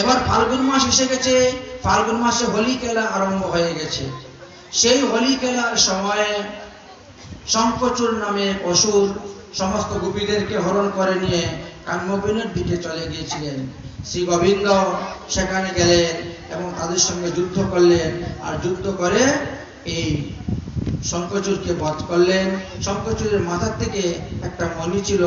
এবার ফাল্গুন মাস এসে গেছে, ফাল্গুন মাসে হোলি খেলা আরম্ভ হয়ে গেছে। সেই হোলি খেলার সময়ে শঙ্খচূড় নামে অসুর সমস্ত গোপীদেরকে হরণ করে নিয়ে কাম্যবনের দিকে চলে গিয়েছিলেন। শ্রী গোবিন্দ সেখানে গেলেন এবং তাদের সঙ্গে যুদ্ধ করলেন, আর যুদ্ধ করে এই শঙ্খচূড়কে বধ করলেন। শঙ্খচূড়ের মাথার থেকে একটা মণি ছিল,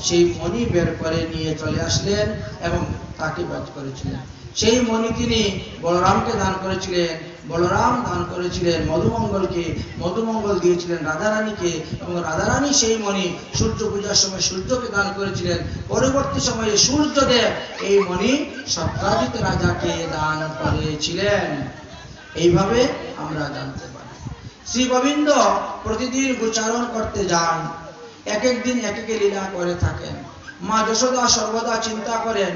সেই মণি বের করে নিয়ে চলে আসলেন এবং তাকে বধ করেছিলেন। সেই মণি তিনি বলরামকে দান করেছিলেন, বলরাম দান করেছিলেন মধুমঙ্গলকে, মধুমঙ্গল দিয়েছিলেন রাধারানীকে, এবং রাধারানী সেই মণি সূর্য পূজার সময় সূর্যকে দান করেছিলেন। পরবর্তী সময়ে সূর্যদেব এই মণি সত্রাজিত রাজাকে দান করেছিলেন। এইভাবে আমরা জানতে পারি। শ্রী গোবিন্দ প্রতিদিন গোচারণ করতে যান, এক এক দিন এক এক লীলা করে থাকেন। মা যশোদা সর্বদা চিন্তা করেন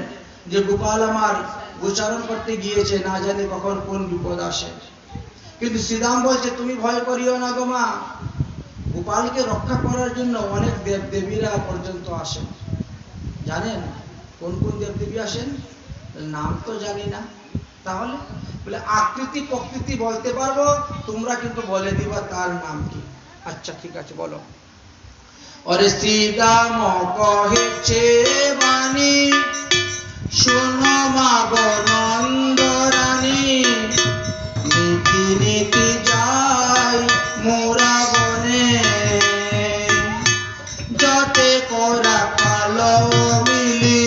যে গোপাল আমার গোচারণ করতে গিয়েছে, না জানি কখন কোন বিপদ আসে। কিন্তু শ্রীরাম বলছে তুমি ভয় করিও না গো মা, গোপালকে রক্ষা করার জন্য অনেক দেব দেবীরা পর্যন্ত আসেন। জানেন কোন কোন দেবদেবী আসেন? নাম তো জানি না। তাহলে বলে আকৃতি প্রকৃতি বলতে পারবো, তোমরা কিন্তু বলে দিবা তার নাম কি। আচ্ছা ঠিক আছে বলো। অরে শ্রীরাম কহেছে বাণী, শোনো মা গো নন্দরানী, নীতি নীতি যাই মোরা বনে, যতে করা কালো মিলি,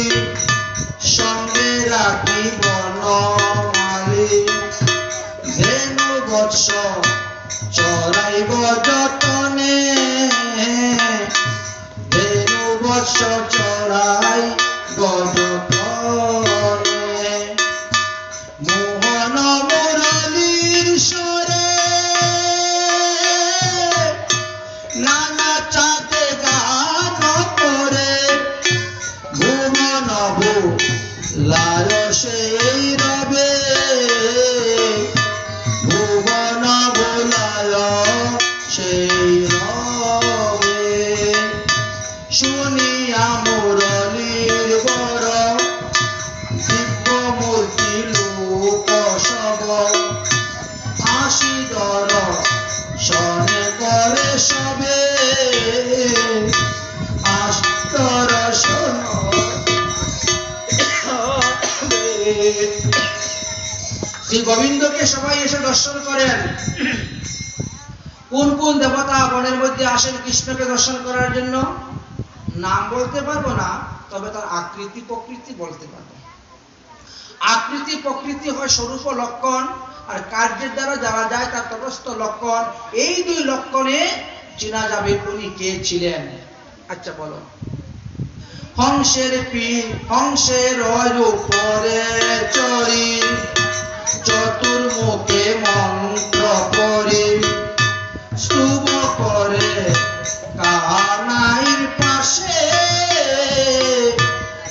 সঙ্গে রাখি বনমালী, ধেনু বৎস চরাইব যতনে, ধেনু বৎস চরাই গজতনে, মোহন মুরলীর স্বরে নানা চাঁদে গান করে, ভুবন ভুলায় সেই রবে, ভুবন ভুলায় সেই রবে, শুনিয়া মুরলীর বর দিব্য মূর্তি লোক সব, আসি দর্শনে করে সবে, আসি দর্শন। শ্রী গোবিন্দকে সবাই এসে দর্শন করেন। কোন কোন দেবতা বনের মধ্যে আসেন কৃষ্ণকে দর্শন করার জন্য নাম বলতে পারবো না, তবে তার আকৃতি প্রকৃতি বলতে পারবো। আকৃতি প্রকৃতি হয় স্বরূপ লক্ষণ, আর কার্যের দ্বারা যারা যায় তার তটস্থ লক্ষণ। এই দুই লক্ষণে চেনা যাবে উনি কে ছিলেন। আচ্ছা বলো। হংসের হংসের উপরে চড়ি, চতুর্মুখে মন্ত্র পড়ি, স্তব করে কানাইর পাশে,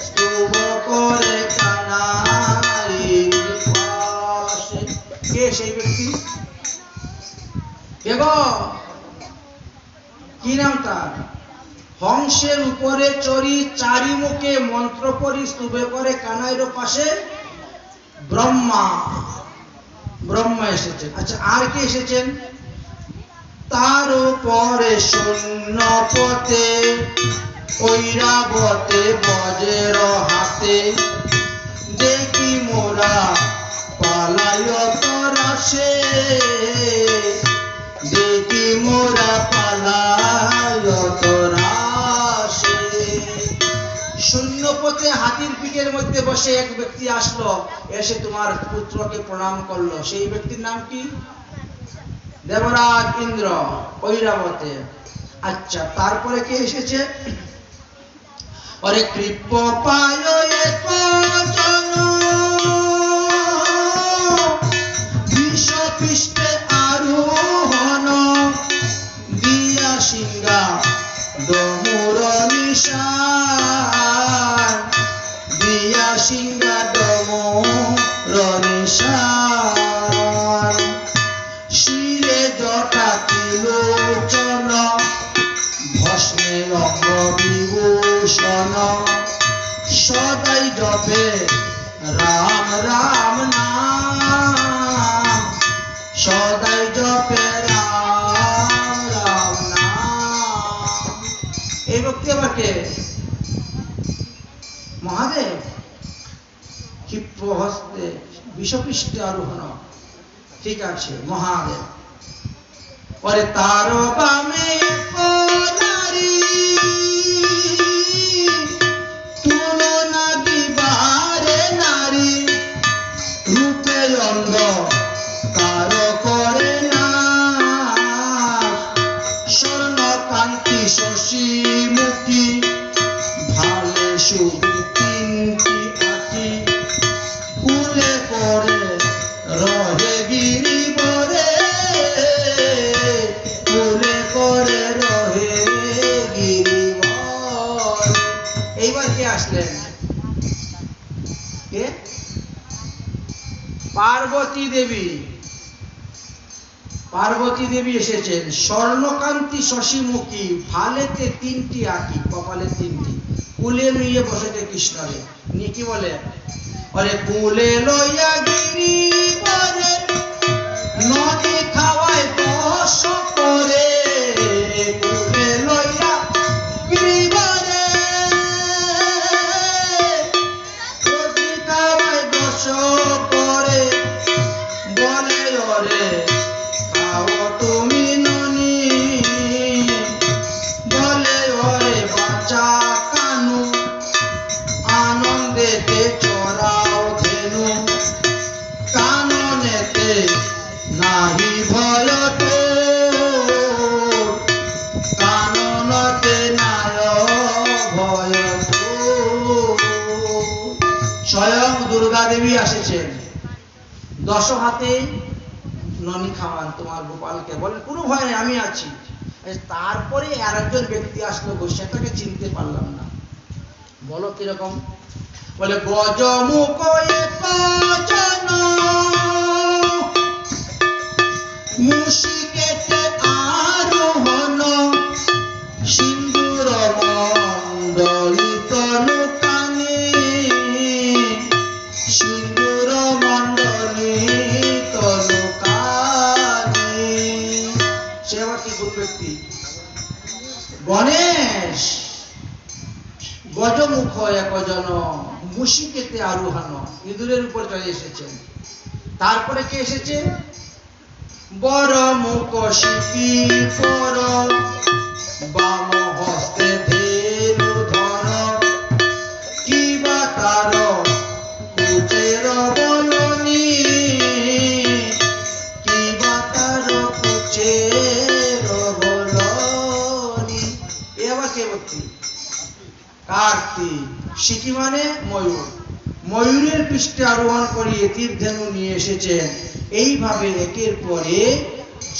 স্তব করে কানাইর পাশে। কে সেই ব্যক্তি? কে গো? কি নাম তার? হংসের উপরে চড়ি, চারিমুখে মন্ত্র পড়ি, স্তবে করে কানাইর পাশে ব্রহ্মা। ব্রহ্মা এসেছেন। আচ্ছা আর কে এসেছেন? তার উপরে শূন্য পথে, ঐরাবতে বজ্র হাতে, দেখি মোরা পালায় তরাসে, দেখি মোরা পালায় তরাসে। শূন্য পথে হাতির পিঠের মধ্যে বসে এক ব্যক্তি আসলো, এসে তোমার পুত্রকে প্রণাম করলো। সেই ব্যক্তির নাম কি? দেবরাজ ইন্দ্র, ঐরাবতে। আচ্ছা তারপরে কে এসেছে? অরে কৃপ পায় জন, বিশ্বপৃষ্ঠে আরোহণ, দিয়া সিংহা ডমুর নিশান, দিয়া সিংহা ডমুর নিশান, শিরে জটা তিলোচন, ভস্মে অঙ্গ বিভূষণ, সদাই জপে রাম নাম সদাই জপে রাম রাম নাম। এই ভক্তি আবার কে? মহাদেব ক্ষিপ্র হস্তে বিষপৃষ্ঠে আরোহণ। ঠিক আছে, মহাদেব। পরে তার বামে নারী তুলনা দিবারে নারী রূপে অন্ধ কারো করে না স্বর্ণকান্তি শশী মুখী ভালে শুধু তিনটি আঁকি কুলে করে রহে গিরিবরে কুলে করে রহে গিরিবর। এইবার কে আসলেন? কে? পার্বতী দেবী। পার্বতী দেবী এসেছেন। স্বর্ণকান্তি শশীমুখী ভালেতে তিনটি আঁকি, কপালে তিনটি, কুলে নিয়ে বসেছে কৃষ্ণরে। নিয়ে কি বলে? আরে কুলে লইয়া গিরিবরে নদী খাওয়ায় বস করে কুলে লইয়া গিরিবরে নদী খাওয়ায় বস করে বলে ওরে খাও তুমি ননি বলে ওরে বাঁচা কানু আনন্দেতে চড়াও ধেনু কাননেতে নাহি ভয় তো কাননতে নায় ভয় তো। স্বয়ং দুর্গা দেবী আসেছেন। 10 হাতে ননি খাওয়ান তোমার গোপালকে, বলেন কোনো ভয় নেই আমি আছি। তারপরে আরেকজন ব্যক্তি আসলো, সেটাকে চিনতে পারলাম না। বলো কিরকম? বলে গজমুখ জন মুশিকেতে আরোহণ সিন্দুর মণ্ডলিত লোকানি সিন্দুর মণ্ডলিত লোকানি। সে আবার কি কোন ব্যক্তি? গণেশ। গজমুখ একজন মুশিকেতে আরোহণ, ইঁদুরের উপর চলে এসেছেন। তারপরে কে এসেছে? বড় মুখ শিকি পর বাম হস্তে ধেনু ধর কিবা তার কুচের বলনি কিবা তার কুচের বলনি। এ আবার কে ভক্তি? কার্তিক। শিকি মানে ময়ূর। ময়ূরের পৃষ্ঠে আরোহণ করিয়ে তীরধেনু নিয়ে এসেছেন। এইভাবে একের পর এক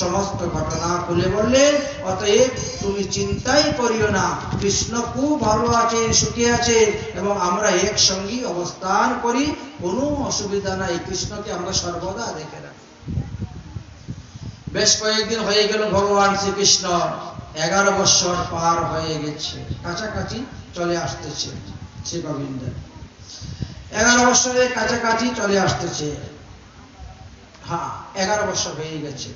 সমস্ত ঘটনা খুলে বললেন। অতএব তুমি চিন্তাই করিও না, কৃষ্ণ খুব ভালো আছেন, সুখে আছেন এবং আমরা একসঙ্গে অবস্থান করি, কোনো অসুবিধা নাই। কৃষ্ণকে আমরা সর্বদা দেখে রাখি। বেশ কয়েকদিন হয়ে গেল ভগবান শ্রীকৃষ্ণ 11 বৎসর পার হয়ে গেছে, কাছাকাছি চলে আসতেছে। শ্রী গোবিন্দ 11 বৎসরের কাছাকাছি চলে আসতেছে। হ্যাঁ, 11 বৎসর হয়ে গেছে।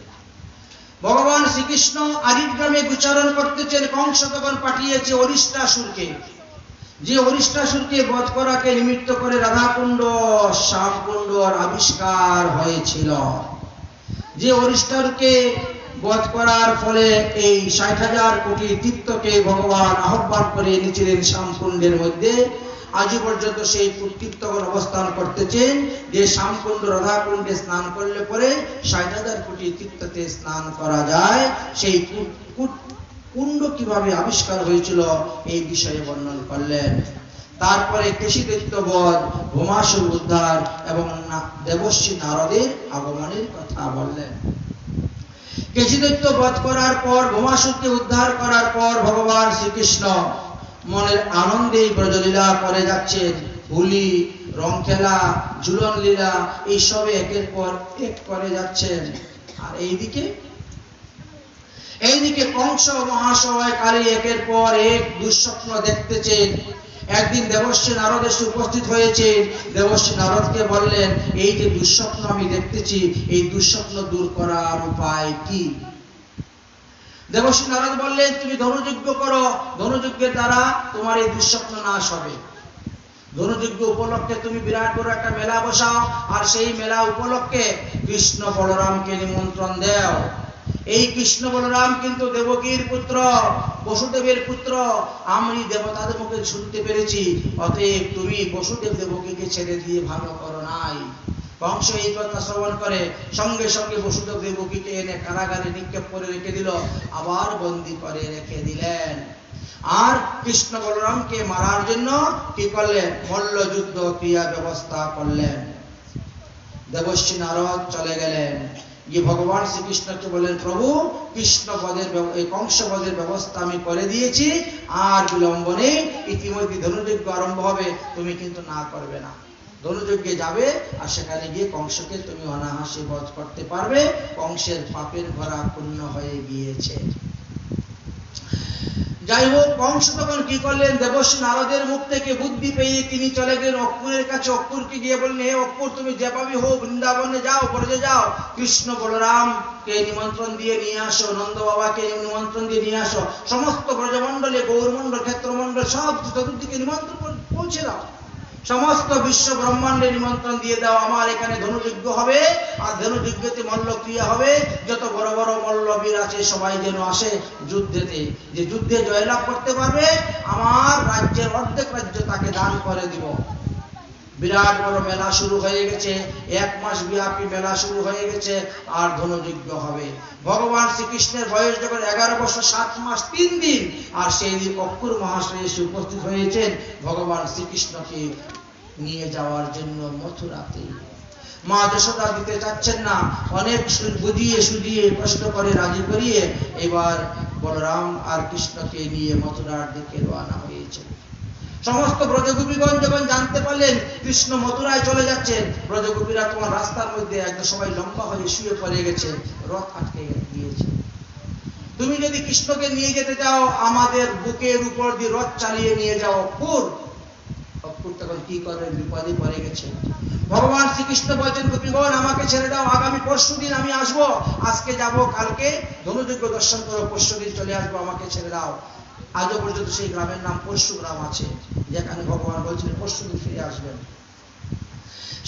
ভগবান শ্রীকৃষ্ণ আরিগ্রামে গোচারণ করতেছেন। কংস তখন পাঠিয়েছে অরিষ্টাসুরকে, যে অরিষ্টাসুরকে বধ করাকে নিমিত্ত করে রাধাকুণ্ড শ্যামকুণ্ডর আবিষ্কার হয়েছিল। যে অরিষ্টাসুরকে বধ করার ফলে এই 60,000 কোটি তীর্থকে ভগবান আহ্বান করে এনেছিলেন শ্যামকুণ্ডের মধ্যে। আজও পর্যন্ত সেই তীর্থগণ অবস্থান করতেছেন, যে শ্যামকুণ্ড রাধাকুণ্ডে স্নান করলে পরে 60,000 কোটি তীর্থতে স্নান করা যায়। সেই কুণ্ড কিভাবে আবিষ্কার হয়েছিল এই বিষয়ে বর্ণন করলেন। তারপরে কেশিদৈত্য বধ, ভৌমাসুর উদ্ধার এবং দেবর্ষি নারদের আগমনের কথা বললেন। কেশিদৈত্য বধ করার পর, ভৌমাসুরকে উদ্ধার করার পর ভগবান শ্রীকৃষ্ণ মনের আনন্দে ব্রজলীলা করে যাচ্ছেন। হোলি, রং খেলা, ঝুলন লীলা এইসবে একের পর এক করে যাচ্ছেন। আর এইদিকে কংস মহাশয় কালে একের পর এক দুঃস্বপ্ন দেখতেছেন। একদিন দেবর্ষি নারদ এসে উপস্থিত হয়েছে। দেবর্ষি নারদকে বললেন, এই যে দুঃস্বপ্ন আমি দেখতেছি, এই দুঃস্বপ্ন দূর করার উপায় কি? দেবর্ষি নারদ বললেন, তুমি ধনুযজ্ঞ করো, ধনুযজ্ঞের দ্বারা তোমার এই দুঃস্বপ্ন নাশ হবে। ধনুযজ্ঞ উপলক্ষে তুমি বিরাট বড় একটা মেলা বসাও, আর সেই মেলা উপলক্ষে কৃষ্ণ বলরামকে নিমন্ত্রণ দাও। এই কৃষ্ণ বলরাম কিন্তু দেবকীর পুত্র, বসুদেবের পুত্র। আমি দেবতাদের মুখে শুনতে পেরেছি, অতএব তুমি বসুদেব দেবকীকে ছেড়ে দিয়ে ভালো করো নাই। কংস এই কথা শ্রবণ করে সঙ্গে সঙ্গে বসুদেব দেবকীকে এনে কারাগারে নিক্ষেপ করে রেখে দিল, আবার বন্দী করে রেখে দিলেন। আর কৃষ্ণ বলরামকে মারার জন্য কি করলেন? মল্ল যুদ্ধ ক্রিয়া ব্যবস্থা করলেন। দেবর্ষি নারদ চলে গেলেন, গিয়ে ভগবান শ্রীকৃষ্ণকে বলেন, প্রভু কৃষ্ণ বধের এই কংস বধের ব্যবস্থা আমি করে দিয়েছি, আর বিলম্ব নেই, ইতিমধ্যে ধনুযজ্ঞ আরম্ভ হবে, তুমি কিন্তু না করবে না। ধনুযজ্ঞে যাবে, আর সেখানে গিয়ে কংসকে তুমি অনায়াসে বধ করতে পারবে। কংসের পাপের ভরা পূর্ণ হয়ে গিয়েছে। যাই হোক, কংস তখন কি করলেন? দেবর্ষি নারদের মুখ থেকে বুদ্ধি পেয়ে তিনি চলে গেলেন অক্কুরের কাছে। অক্কুরকে গিয়ে বললেন, হে অক্কুর, তুমি যেভাবে হোক বৃন্দাবনে যাও, ব্রজে যাও, কৃষ্ণ বলরামকে নিমন্ত্রণ দিয়ে নিয়ে আসো, নন্দ বাবাকে নিমন্ত্রণ দিয়ে নিয়ে আসো, সমস্ত ব্রজমণ্ডলে, গৌরমণ্ডল, ক্ষেত্রমণ্ডল সব চতুর্দিকে নিমন্ত্রণ পৌঁছে দাও, সমস্ত বিশ্ব ব্রহ্মাণ্ডে নিমন্ত্রণ দিয়ে দাও। আমার এখানে ধনুযজ্ঞ হবে, আর ধনুযজ্ঞতে মল্লক্রিয়া হবে। যত বড় বড় মল্লবীর আছে সবাই যেন আসে যুদ্ধেতে, যে যুদ্ধে জয়লাভ করতে পারবে, আমার রাজ্যের অর্ধেক রাজ্য তাকে দান করে দিব। বিরাট বড় মেলা শুরু হয়ে গেছে, 1 মাস ব্যাপী মেলা শুরু হয়ে গেছে, আর ধনুযজ্ঞ হবে। ভগবান শ্রীকৃষ্ণের বয়স যখন 11 বছর 7 মাস 3 দিন, আর সেই দিন অক্কুর মহাশয় এসে উপস্থিত হয়েছেন ভগবান শ্রীকৃষ্ণকে নিয়ে যাওয়ার জন্য মথুরাতে। মা যশোদা দিতে চাচ্ছেন না, অনেক বুঝিয়ে সুজিয়ে প্রশ্ন করে রাজি করিয়ে এবার বলরাম আর কৃষ্ণকে নিয়ে মথুরার দিকে রওনা হয়েছে। সমস্ত ব্রজগোপীগণ যখন জানতে পারলেন কৃষ্ণ মথুরায় চলে যাচ্ছেন, ব্রজগোপীরা তোমার রাস্তার মধ্যে একদম সবাই লম্বা হয়ে শুয়ে পড়ে গেছে, রথ আটকে গিয়েছে। তুমি যদি কৃষ্ণকে নিয়ে যেতে চাও, আমাদের বুকের উপর দিয়ে রথ চালিয়ে নিয়ে যাও। অক্কুর তখন কি করবেন? বিপদে পড়ে গেছে। ভগবান শ্রীকৃষ্ণ বলছেন, গোপীগণ আমাকে ছেড়ে দাও, আগামী পরশু দিন আমি আসবো, আজকে যাব, কালকে ধনুযজ্ঞ দর্শন করো, পরশু দিন চলে আসবো, আমাকে ছেড়ে দাও। আজও পর্যন্ত সেই গ্রামের নাম পরশু গ্রাম আছে, যেখানে ভগবান বলছিলেন পরশু দিন ফিরে আসবেন।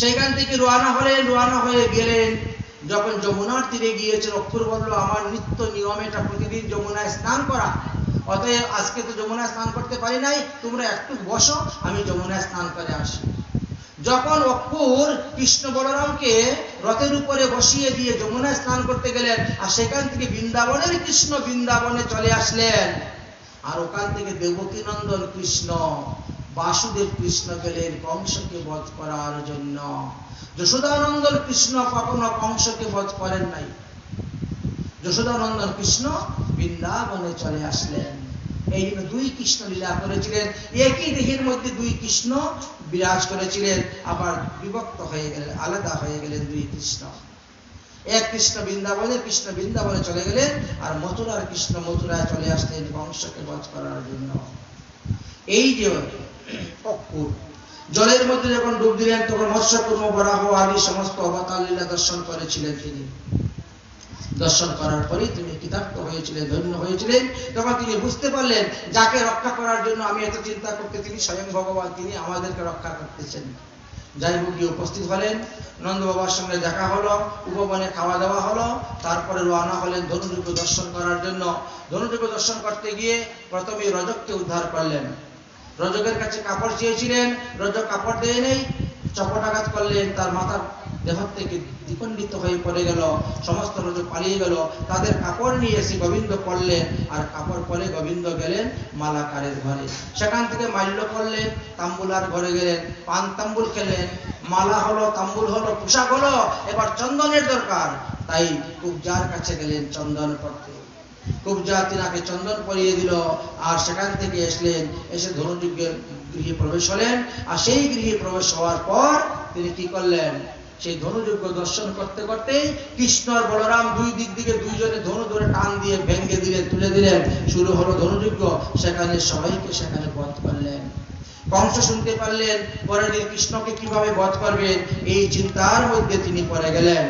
সেইখান থেকে রওনা হলেন, রওনা হয়ে গেলেন। যখন যমুনার তীরে গিয়েছেন, অক্কুর বলল, আমার নিত্য নিয়ম এটা প্রতিদিন যমুনায় স্নান করা, অতএব আজকে তো যমুনায় স্নান করতে পারি নাই, তোমরা একটু বসো, আমি যমুনায় স্নান করে আসি। যখন অক্কুর কৃষ্ণ বলরামকে রথের উপরে বসিয়ে দিয়ে যমুনায় স্নান করতে গেলেন, আর সেখান থেকে বৃন্দাবনের কৃষ্ণ বৃন্দাবনে চলে আসলেন, আর ওখান থেকে দেবকী নন্দন কৃষ্ণ, বাসুদেব কৃষ্ণ গেলেন কংসকে বধ করার জন্য। যশোদানন্দন কৃষ্ণ কখনো কংসকে বধ করেন নাই। যশোদানন্দন কৃষ্ণ বৃন্দাবনে চলে আসলেন। এই জন্য 2 কৃষ্ণ লীলা করেছিলেন, একই দেহের মধ্যে 2 কৃষ্ণ বিরাজ করেছিলেন, আবার বিভক্ত হয়ে গেলেন, আলাদা হয়ে গেলেন 2 কৃষ্ণ। এক কৃষ্ণ বৃন্দাবনে, কৃষ্ণ বৃন্দাবনে চলে গেলেন, আর মথুরার কৃষ্ণ মথুরায় চলে আসলেন কংসকে বধ করার জন্য। এই যে অক্কুর জলের মধ্যে যখন ডুব দিলেন, তখন মৎস্যকুর্ম, বরাহ আদি সমস্ত অবতার লীলা দর্শন করেছিলেন তিনি। দর্শন করার পরে তিনি কৃতার্থ হয়েছিলেন, ধন্য হয়েছিলেন। তখন তিনি বুঝতে পারলেন, যাকে রক্ষা করার জন্য আমি এত চিন্তা করতে, তিনি স্বয়ং ভগবান, তিনি আমাদেরকে রক্ষা করতেছেন। যাই হোক, গিয়ে উপস্থিত হলেন, নন্দ বাবার সঙ্গে দেখা হলো, উপবনে খাওয়া দাওয়া হলো, তারপরে রওনা হলেন ধনুযজ্ঞ দর্শন করার জন্য। ধনুযজ্ঞ দর্শন করতে গিয়ে প্রথমে রজককে উদ্ধার করলেন। রজকের কাছে কাপড় চেয়েছিলেন, রজক কাপড় দেয় নেই, চপটাঘাত করলেন, তার মাথা দেহ থেকে দ্বিখণ্ডিত হয়ে পড়ে গেল, সমস্ত রজক পালিয়ে গেল। তাদের কাপড় নিয়ে এসে গোবিন্দ পড়লেন, আর কাপড় পরে গোবিন্দ গেলেন মালাকারের ঘরে, সেখান থেকে মাল্য করলেন, তাম্বুলার ঘরে গেলেন, পান তাম্বুল খেলেন, মালা হলো, তাম্বুল হলো, পোশাক হলো, এবার চন্দনের দরকার, তাই কুবজার কাছে গেলেন চন্দন করতে। কুবজা তিনাকে চন্দন পরিয়ে দিল, আর সেখান থেকে এসে ধনুযজ্ঞের গৃহে প্রবেশ হলেন। আর সেই গৃহে প্রবেশ হওয়ার পর তিনি কি করলেন? সেই ধনুযজ্ঞ দর্শন করতে করতে কৃষ্ণ আর বলরাম 2 দিক থেকে 2 জনে ধনু ধরে টান দিয়ে ভেঙে দিলেন, তুলে দিলেন, শুরু হলো ধনুযজ্ঞ। সেখানে সবাইকে সেখানে বধ করলেন। কংস শুনতে পারলেন, পরের দিন কৃষ্ণকে কিভাবে বধ করবেন এই চিন্তার মধ্যে তিনি পড়ে গেলেন।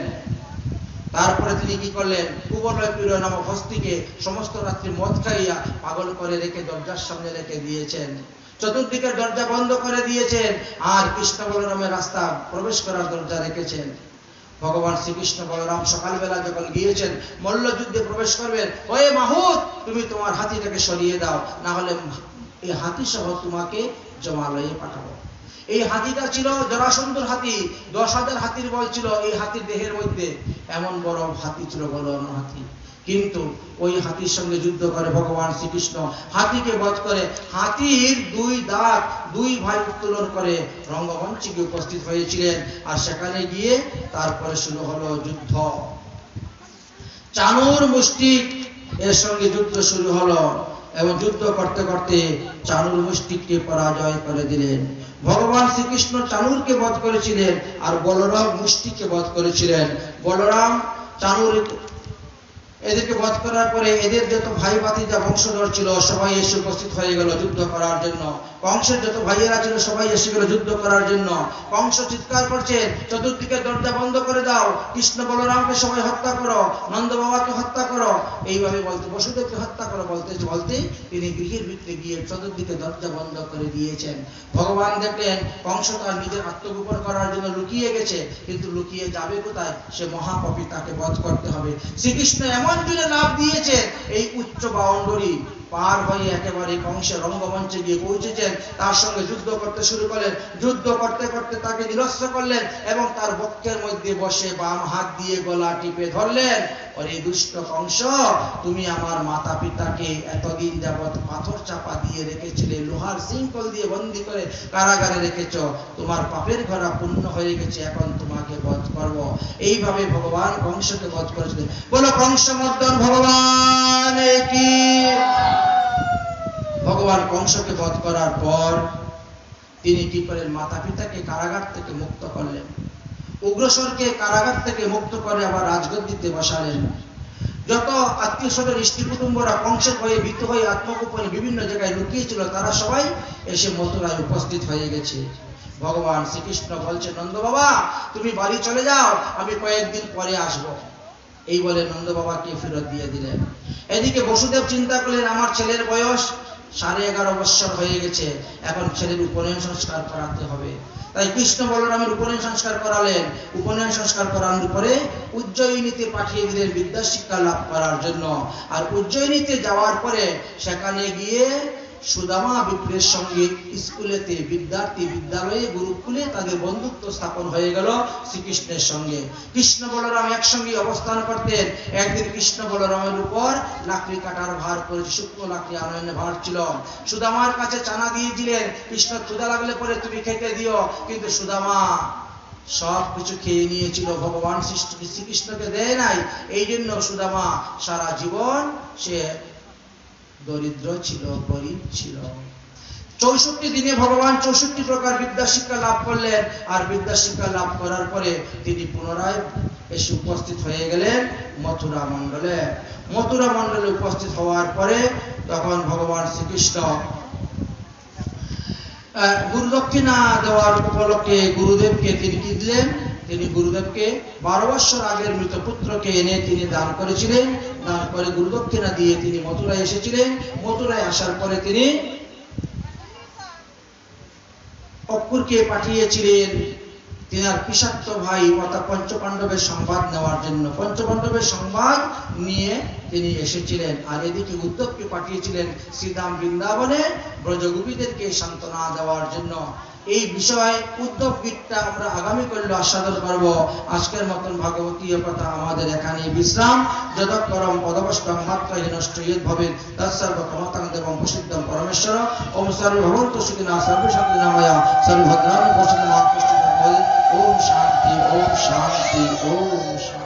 তারপরে তিনি কি করলেন, কুবলয় প্রিয় নামক হস্তিকে সমস্ত রাত্রি মদ খাইয়া পাগল করে রেখে দরজার সামনে রেখে দিয়েছেন, চতুর্দিকের দরজা বন্ধ করে দিয়েছেন, আর কৃষ্ণ বলরামের রাস্তা প্রবেশ করার দরজা রেখেছেন। ভগবান শ্রীকৃষ্ণ বলরাম সকালবেলা যখন গিয়েছেন মল্লযুদ্ধে প্রবেশ করবেন, ওয়ে মাহুত, তুমি তোমার হাতিটাকে সরিয়ে দাও, না হলে এই হাতি সহ তোমাকে জমালয়ে পাঠাবো। এই হাতিটা ছিল জরাসন্ধর হাতি, 10,000 হাতির বল ছিল এই হাতির দেহের মধ্যে, এমন বড় হাতি ছিল, বড় হাতি। কিন্তু ওই হাতির সঙ্গে যুদ্ধ করে ভগবান শ্রীকৃষ্ণ হাতিকে বধ করে হাতির 2 দাঁত 2 ভাই উত্তোলন করে রঙ্গমঞ্চে গিয়ে উপস্থিত হয়েছিলেন। আর সেখানে গিয়ে তারপরে শুরু হলো যুদ্ধ। চানুর মুষ্টিক এর সঙ্গে যুদ্ধ শুরু হলো, এবং যুদ্ধ করতে করতে চানুর মুষ্টিককে পরাজয় করে দিলেন। ভগবান শ্রীকৃষ্ণ চানুরকে বধ করেছিলেন, আর বলরাম মুষ্টিককে বধ করেছিলেন। বলরাম চানুর এদেরকে বধ করার পরে এদের যত ভাই ভাতিজা বংশধর ছিল সবাই এসে উপস্থিত হয়ে গেল যুদ্ধ করার জন্য। কংসের যত ভাইয়েরা ছিল সবাই এসে গেল যুদ্ধ করার জন্য। কংস চিৎকার করছে, চতুর্দিকে দরজা বন্ধ করে দাও, কৃষ্ণ বলরামকে সবাই হত্যা করো, নন্দ বাবাকে হত্যা করো, এইভাবে বলতে, বসুদেবকে হত্যা করো বলতে বলতে তিনি গৃহের ভিতরে গিয়ে চতুর্দিকে দরজা বন্ধ করে দিয়েছেন। ভগবান দেখলেন কংস তার নিজের আত্মগোপন করার জন্য লুকিয়ে গেছে, কিন্তু লুকিয়ে যাবে কোথায়, সে মহাপাপী, তাকে বধ করতে হবে। শ্রীকৃষ্ণ এমন জুড়ে লাভ দিয়েছে, এই উচ্চ বাউন্ডারি পার হয়ে একেবারে কংসের রঙ্গমঞ্চে গিয়ে পৌঁছেছেন। তার সঙ্গে যুদ্ধ করতে শুরু করলেন, যুদ্ধ করতে করতে তাকে নিরস্ত্র করলেন এবং তার বক্ষের মধ্যে বসে বাম হাত দিয়ে গলা টিপে ধরলেন। ওরে দুষ্ট কংস, তুমি আমার মাতা পিতাকে এতদিন যাবৎ পাথর চাপা দিয়ে রেখেছিলে, লোহার শৃঙ্খল দিয়ে বন্দী করে কারাগারে রেখেছ, তোমার পাপের ঘোড়া পূর্ণ হয়ে গেছে, এখন তোমাকে বধ করব। এইভাবে ভগবান কংসকে বধ করেছিলেন। বলো কংসমর্দন ভগবান কি। ভগবান কংসকে বধ করার পর তিনি কি করেন, মাতা পিতাকে কারাগার থেকে মুক্ত করলেন, উগ্রসরকে কারাগার থেকে মুক্ত করে আবার রাজগদ্দিতে বসালেন। যত আত্মীয় স্বজন ইষ্টি কুটুম্বরা কংসের ভয়ে ভীত হয়ে আত্মগোপনে বিভিন্ন জায়গায় লুকিয়েছিল, তারা সবাই এসে মথুরায় উপস্থিত হয়ে গেছে। ভগবান শ্রীকৃষ্ণ বলছে, নন্দ বাবা তুমি বাড়ি চলে যাও, আমি কয়েকদিন পরে আসবো। এই বলে নন্দ বাবাকে ফেরত দিয়ে দিলেন। এদিকে বসুদেব চিন্তা করলেন, আমার ছেলের বয়স 11.5 বৎসর হয়ে গেছে, এখন ছেলের উপনয়ন সংস্কার করাতে হবে। তাই কৃষ্ণ বলরামের উপনয়ন সংস্কার করালেন। উপনয়ন সংস্কার করানোর পরে উজ্জয়িনীতে পাঠিয়ে দিলেন বিদ্যা শিক্ষা লাভ করার জন্য। আর উজ্জয়িনীতে যাওয়ার পরে সেখানে গিয়ে সুদামা বিপ্রের সঙ্গে স্কুলেতে বিদ্যার্থী বিদ্যালয়ে গুরুকুলে তাদের বন্ধুত্ব স্থাপন হয়ে গেল শ্রীকৃষ্ণের সঙ্গে। কৃষ্ণ বলরাম একসঙ্গে অবস্থান করতেন। একদিন কৃষ্ণ বলরামের উপর লাকড়ি কাটার ভার করেছে, শুকনো লাকড়ি আনয়নে ভার ছিল। সুদামার কাছে চানা দিয়েছিলেন, কৃষ্ণ ক্ষুধা লাগলে পরে তুমি খেতে দিও, কিন্তু সুদামা সব কিছু খেয়ে নিয়েছিল, ভগবান শ্রীকৃষ্ণকে দেয় নাই। এই জন্য সুদামা সারা জীবন সে দরিদ্র ছিল, গরিব ছিল। 64 দিনে ভগবান 64 প্রকার বিদ্যা শিক্ষা লাভ করলেন। আর বিদ্যা শিক্ষা লাভ করার পরে তিনি পুনরায় এসে উপস্থিত হয়ে গেলেন মথুরা মণ্ডলে। মথুরা মণ্ডলে উপস্থিত হওয়ার পরে তখন ভগবান শ্রীকৃষ্ণ গুরু দক্ষিণা দেওয়ার উপলক্ষে গুরুদেবকে তিনি কি দিলেন, তিনি গুরুদেবকে 12 বৎসর আগের মৃত পুত্রকে এনে তিনি দান করেছিলেন। দান করে গুরু দক্ষিণা দিয়ে তিনি মথুরায় এসেছিলেন। মথুরায় আসার পরে তিনি অক্রুরকে পাঠিয়েছিলেন তিনার পিসাত্ত ভাই অর্থাৎ পঞ্চপাণ্ডবের সংবাদ নেওয়ার জন্য। পঞ্চপাণ্ডবের সংবাদ নিয়ে তিনি এসেছিলেন। আর এদিকে উদ্ধবকে পাঠিয়েছিলেন শ্রীধাম বৃন্দাবনে ব্রজগোপীদেরকে সান্ত্বনা দেওয়ার জন্য। এই বিষয়ে উদ্ধব গীতটা আমরা আগামী করলে আস্বাদন করব। আজকের মতন ভাগবতীয় কথা আমাদের এখানে বিশ্রাম। যদক্ষরম পদবষ্টম মাত্রহীনষ্ট ইয়দ্ভবেৎ তৎসর্ব ক্ষমতাং দেবং প্রসিদ্ধং পরমেশ্বর। ওম সর্বে ভবন্তু সুখিনঃ সর্বে সন্তু নিরাময়া সর্বভদ্রাণি পশ্যতু মা কষ্টিং। ওম শান্তি, ওম শান্তি, ওম শান্তি।